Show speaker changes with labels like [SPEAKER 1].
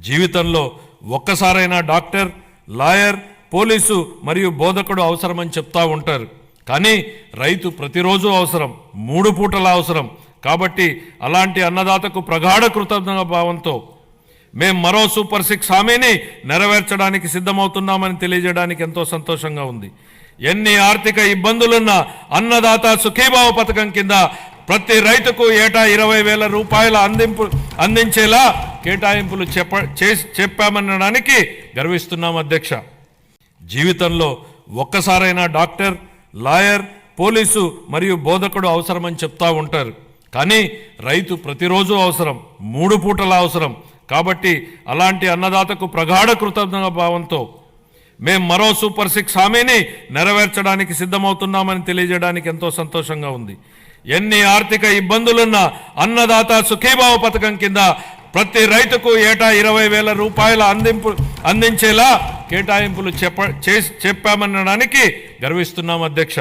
[SPEAKER 1] జీవితంలో ఒక్కసారైనా doctor, lawyer, police మరియు బోధకుడు అవసరమని చెప్తా ఉంటారు. కానీ రైతు ప్రతిరోజు అవసరం, 3 పూటల అవసరం. కాబట్టి అలాంటి అన్నదాతకు ప్రగాఢ కృతజ్ఞత భావంతో మేం మరో సూపర్ 6 హామీని నెరవేర్చడానికి సిద్ధమవుతున్నామని తెలియజేయడానికి ఎంతో సంతోషంగా ఉంది. ఎన్ని ఆర్థిక ఇబ్బందులున్నా అన్నదాత సుఖీభావ పథకం కింద ప్రతి రైతుకు ఏటా 20,000 రూపాయల అందించేలా కేటాయింపులు చెప్పామనడానికి గర్విస్తున్నాం అధ్యక్ష. జీవితంలో ఒక్కసారైనా డాక్టర్, లాయర్, పోలీసు మరియు బోధకుడు అవసరమని చెప్తా ఉంటారు. కానీ రైతు ప్రతిరోజు అవసరం, 3 పూటల అవసరం. కాబట్టి అలాంటి అన్నదాతకు ప్రగాఢ కృతజ్ఞత భావంతో మేం మరో సూపర్ 6 హామీని నెరవేర్చడానికి సిద్ధమవుతున్నామని తెలియజేయడానికి ఎంతో సంతోషంగా ఉంది. ఎన్ని ఆర్థిక ఇబ్బందులున్నా అన్నదాత సుఖీభావ పథకం కింద ప్రతి రైతుకు ఏటా 20,000 రూపాయల అందించేలా కేటాయింపులు చెప్పామనడానికి గర్విస్తున్నాం అధ్యక్ష.